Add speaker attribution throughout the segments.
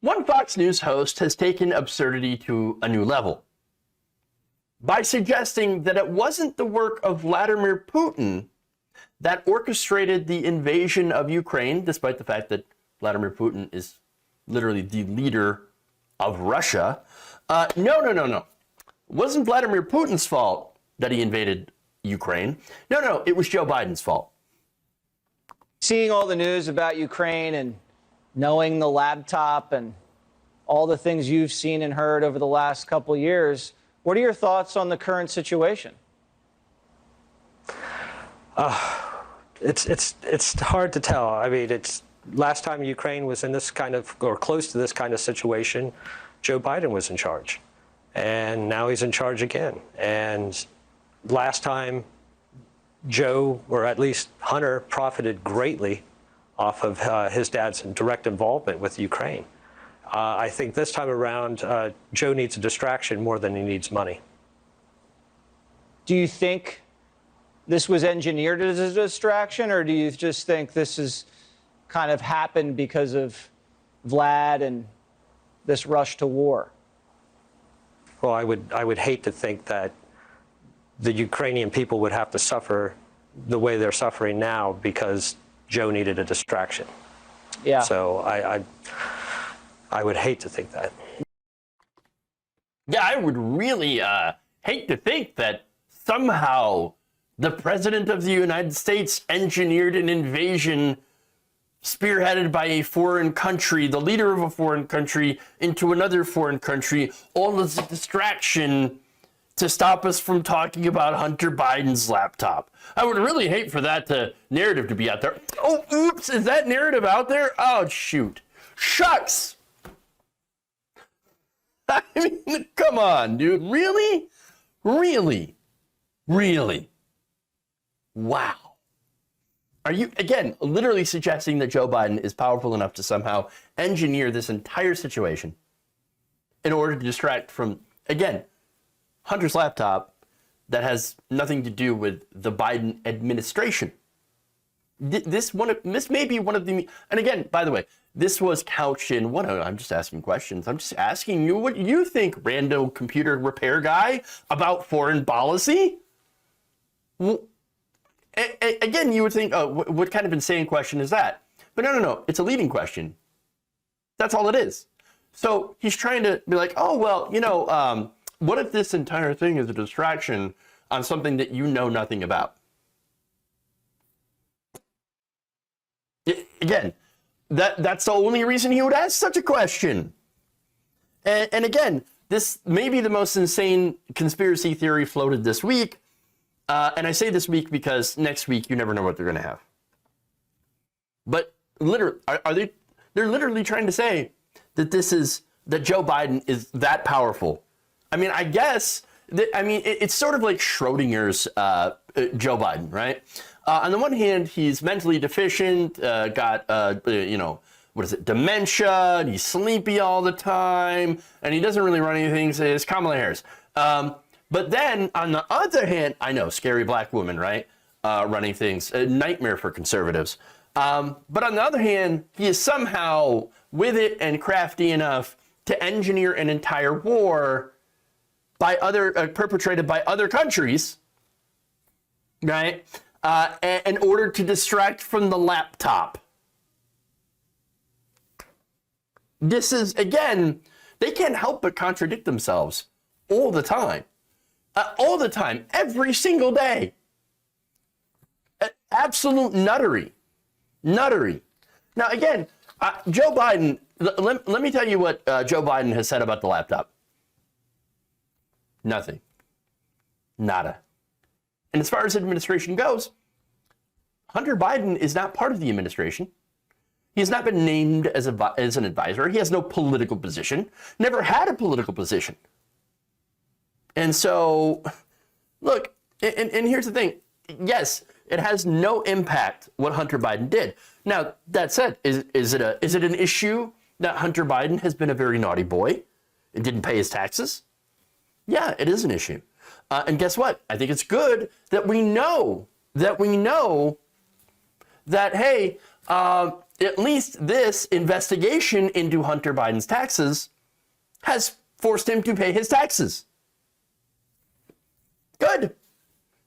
Speaker 1: One Fox News host has taken absurdity to a new level by suggesting that it wasn't the work of Vladimir Putin that orchestrated the invasion of Ukraine, despite the fact that Vladimir Putin is literally the leader of Russia. No. It wasn't Vladimir Putin's fault that he invaded Ukraine. No, it was Joe Biden's fault.
Speaker 2: Seeing all the news about Ukraine and knowing the laptop and all the things you've seen and heard over the last couple of years, what are your thoughts on the current situation?
Speaker 3: It's hard to tell. I mean, it's last time Ukraine was in this kind of, or close to this kind of situation, Joe Biden was in charge. And now he's in charge again. And last time, Joe, or at least Hunter, profited greatly off of his dad's direct involvement with Ukraine. I think this time around, Joe needs a distraction more than he needs money.
Speaker 2: Do you think this was engineered as a distraction, or do you just think this has kind of happened because of Vlad and this rush to war?
Speaker 3: Well, I would hate to think that the Ukrainian people would have to suffer the way they're suffering now because Joe needed a distraction.
Speaker 2: Yeah.
Speaker 3: So I would hate to think that.
Speaker 1: Yeah, I would really hate to think that somehow the president of the United States engineered an invasion spearheaded by a foreign country, the leader of a foreign country, into another foreign country, all as a distraction to stop us from talking about Hunter Biden's laptop. I would really hate for that narrative to be out there. Oh, oops, is that narrative out there? Oh, shoot. Shucks. I mean, come on, dude. Really? Really? Really? Wow. Are you, again, literally suggesting that Joe Biden is powerful enough to somehow engineer this entire situation in order to distract from, again, Hunter's laptop that has nothing to do with the Biden administration? This may be one of the, and again, by the way, this was couched in what? I'm just asking questions. I'm just asking you what you think, random computer repair guy, about foreign policy. Again, you would think, oh, what kind of insane question is that? But no. It's a leading question. That's all it is. So he's trying to be like, oh, well, what if this entire thing is a distraction on something that you know nothing about? Again, that's the only reason he would ask such a question. And again, this may be the most insane conspiracy theory floated this week. And I say this week because next week you never know what they're going to have. But literally, they're literally trying to say that that Joe Biden is that powerful. I mean, I guess it's sort of like Schrodinger's Joe Biden, right? On the one hand, he's mentally deficient, got dementia, and he's sleepy all the time, and he doesn't really run anything. So it's Kamala Harris. But then, on the other hand, I know, scary black woman, right? Running things, a nightmare for conservatives. But on the other hand, he is somehow with it and crafty enough to engineer an entire war perpetrated by other countries, right? In order to distract from the laptop. This is, again, they can't help but contradict themselves all the time. All the time, every single day. Absolute nuttery. Now, again, Joe Biden, let me tell you what Joe Biden has said about the laptop. Nothing. Nada. And as far as administration goes, Hunter Biden is not part of the administration. He has not been named as an advisor. He has no political position, never had a political position. And so, look, and here's the thing. Yes, it has no impact what Hunter Biden did. Now, that said, is it an issue that Hunter Biden has been a very naughty boy and didn't pay his taxes? Yeah, it is an issue. And guess what? I think it's good that we know that, hey, at least this investigation into Hunter Biden's taxes has forced him to pay his taxes. Good.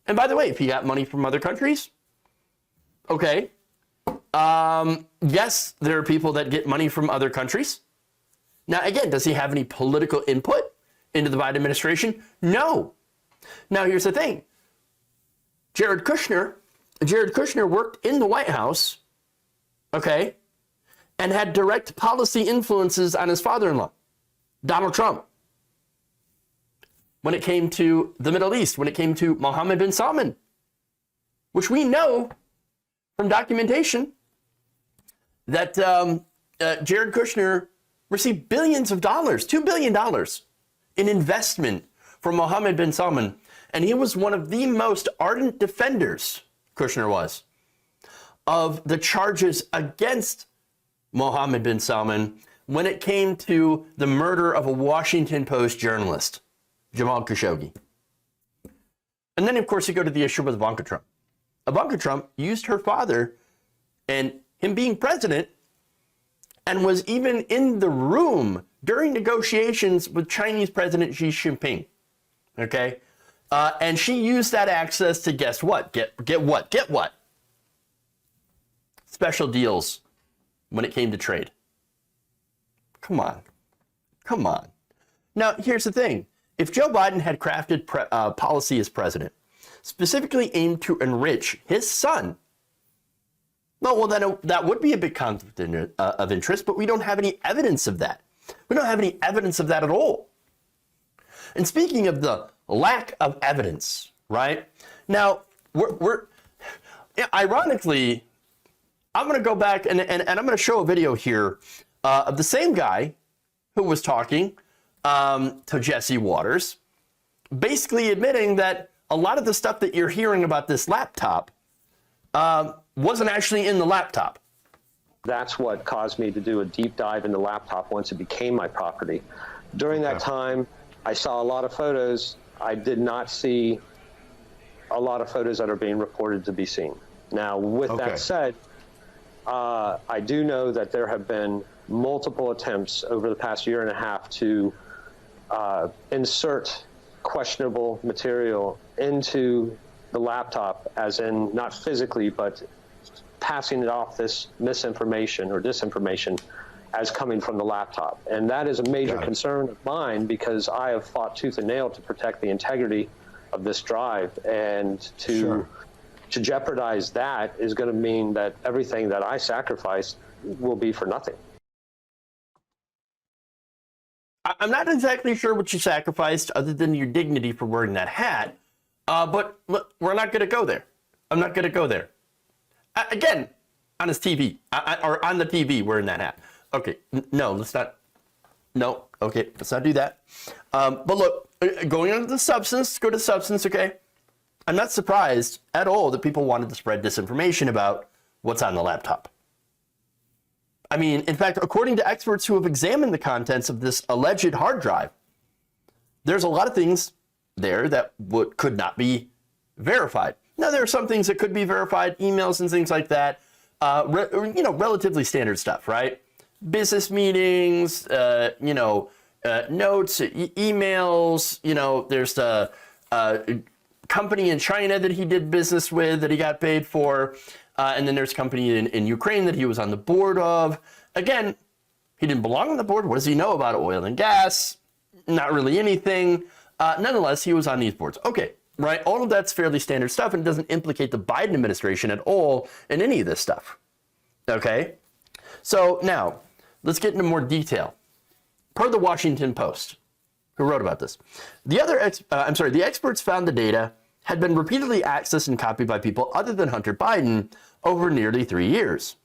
Speaker 1: And by the way, if he got money from other countries, okay. Yes, there are people that get money from other countries. Now, again, does he have any political input into the Biden administration? No. Now, here's the thing. Jared Kushner worked in the White House, okay, and had direct policy influences on his father-in-law, Donald Trump. When it came to the Middle East, when it came to Mohammed bin Salman, which we know from documentation that Jared Kushner received billions of dollars, $2 billion in investment from Mohammed bin Salman. And he was one of the most ardent defenders, Kushner was, of the charges against Mohammed bin Salman when it came to the murder of a Washington Post journalist, Jamal Khashoggi. And then, of course, you go to the issue with Ivanka Trump. Ivanka Trump used her father and him being president and was even in the room during negotiations with Chinese President Xi Jinping. Okay? And she used that access to guess what? Get what? Special deals when it came to trade. Come on. Now, here's the thing. If Joe Biden had crafted policy as president, specifically aimed to enrich his son, well, then that would be a big conflict of interest, but we don't have any evidence of that. We don't have any evidence of that at all. And speaking of the lack of evidence, right? Now, we're ironically, I'm going to go back and I'm going to show a video here of the same guy who was talking to Jesse Waters, basically admitting that a lot of the stuff that you're hearing about this laptop wasn't actually in the laptop.
Speaker 3: That's what caused me to do a deep dive in the laptop once it became my property. During that time, I saw a lot of photos. I did not see a lot of photos that are being reported to be seen. Now, with that said, I do know that there have been multiple attempts over the past year and a half to insert questionable material into the laptop, as in not physically, but passing it off this misinformation or disinformation as coming from the laptop. And that is a major concern of mine, because I have fought tooth and nail to protect the integrity of this drive, and to jeopardize that is going to mean that everything that I sacrificed will be for nothing.
Speaker 1: I'm not exactly sure what you sacrificed other than your dignity for wearing that hat, but look, we're not going to go there. I'm not going to go there. Again, on his TV, or on the TV wearing that hat. Okay, no, let's not. No, okay, let's not do that. But look, going on to the substance, go to substance, okay? I'm not surprised at all that people wanted to spread disinformation about what's on the laptop. I mean, in fact, according to experts who have examined the contents of this alleged hard drive, there's a lot of things there that could not be verified. Now, there are some things that could be verified, emails and things like that, relatively standard stuff, right? Business meetings, notes, emails, there's the company in China that he did business with that he got paid for. And then there's a company in Ukraine that he was on the board of. Again, he didn't belong on the board. What does he know about oil and gas? Not really anything. Nonetheless, he was on these boards. Okay, right? All of that's fairly standard stuff, and it doesn't implicate the Biden administration at all in any of this stuff. Okay? So now, let's get into more detail. Per the Washington Post, who wrote about this, the experts found the data had been repeatedly accessed and copied by people other than Hunter Biden over nearly 3 years.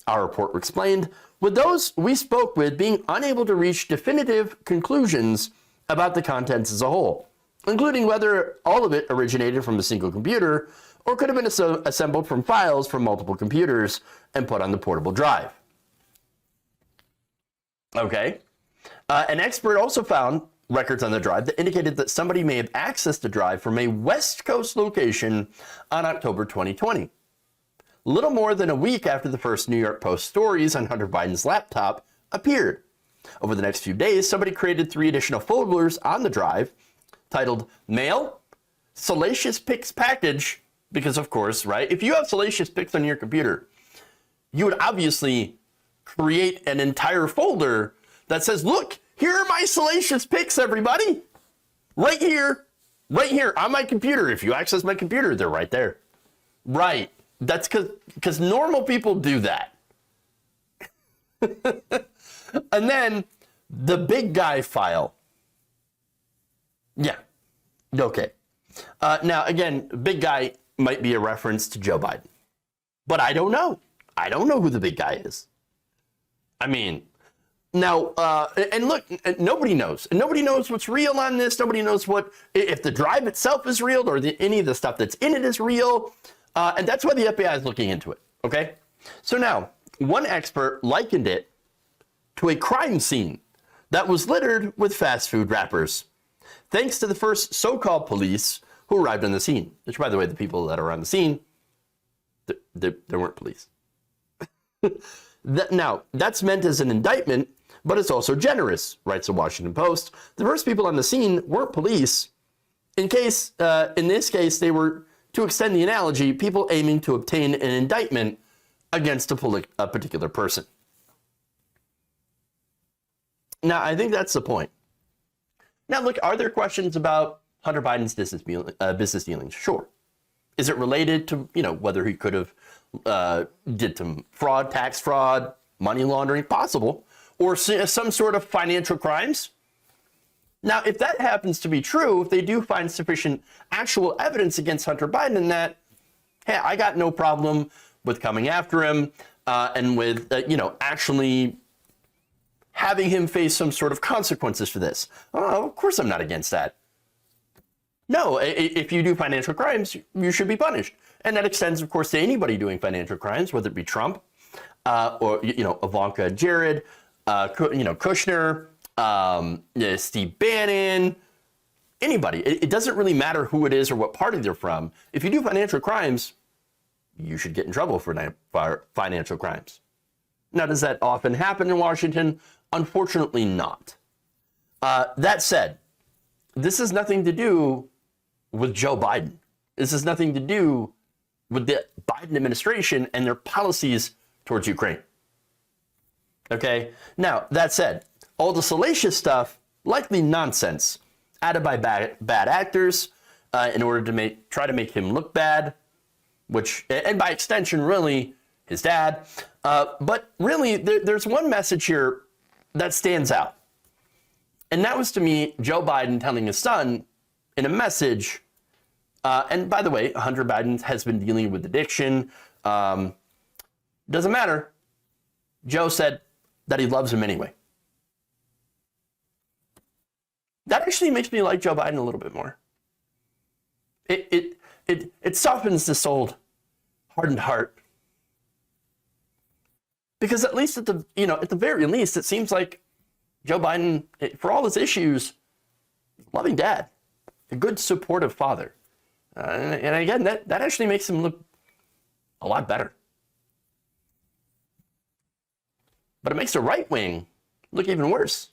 Speaker 1: Our report explained, with those we spoke with being unable to reach definitive conclusions about the contents as a whole, including whether all of it originated from a single computer or could have been assembled from files from multiple computers and put on the portable drive. Okay. An expert also found records on the drive that indicated that somebody may have accessed the drive from a West Coast location on October 2020. little more than a week after the first New York Post stories on Hunter Biden's laptop appeared. Over the next few days, somebody created 3 additional folders on the drive titled Mail, Salacious Pics Package, because of course, right, if you have salacious pics on your computer, you would obviously create an entire folder that says, look, here are my salacious pics, everybody. Right here on my computer. If you access my computer, they're right there. Right. That's because normal people do that. And then the big guy file. Yeah. Okay. Now, again, big guy might be a reference to Joe Biden. But I don't know. I don't know who the big guy is. I mean, now, and look, nobody knows. Nobody knows what's real on this. Nobody knows if the drive itself is real or any of the stuff that's in it is real. And that's why the FBI is looking into it, okay? So now, one expert likened it to a crime scene that was littered with fast food wrappers, thanks to the first so-called police who arrived on the scene. Which, by the way, the people that are on the scene, there weren't police. Now, that's meant as an indictment, but it's also generous, writes the Washington Post. The first people on the scene weren't police. In this case, they were, to extend the analogy, people aiming to obtain an indictment against a particular person. Now, I think that's the point. Now, look, are there questions about Hunter Biden's business dealings? Sure. Is it related to, whether he could have did some fraud, tax fraud, money laundering? Possible. Or some sort of financial crimes? Now, if that happens to be true, if they do find sufficient actual evidence against Hunter Biden in that, hey, I got no problem with coming after him and with, actually having him face some sort of consequences for this. Oh, of course I'm not against that. No, if you do financial crimes, you should be punished. And that extends, of course, to anybody doing financial crimes, whether it be Trump or, Ivanka, Jared, Kushner, Steve Bannon, anybody. It doesn't really matter who it is or what party they're from. If you do financial crimes, you should get in trouble for financial crimes. Now, does that often happen in Washington? Unfortunately not. That said, this has nothing to do with Joe Biden. This has nothing to do with the Biden administration and their policies towards Ukraine. Okay? Now, that said, all the salacious stuff, likely nonsense, added by bad actors in order to try to make him look bad, and by extension, really, his dad. But really, there's one message here that stands out. And that was, to me, Joe Biden telling his son in a message, and by the way, Hunter Biden has been dealing with addiction. Doesn't matter. Joe said that he loves him anyway. That actually makes me like Joe Biden a little bit more. It softens this old hardened heart. Because at least at the very least, it seems like Joe Biden, for all his issues, loving dad, a good supportive father. And again, that actually makes him look a lot better. But it makes the right wing look even worse.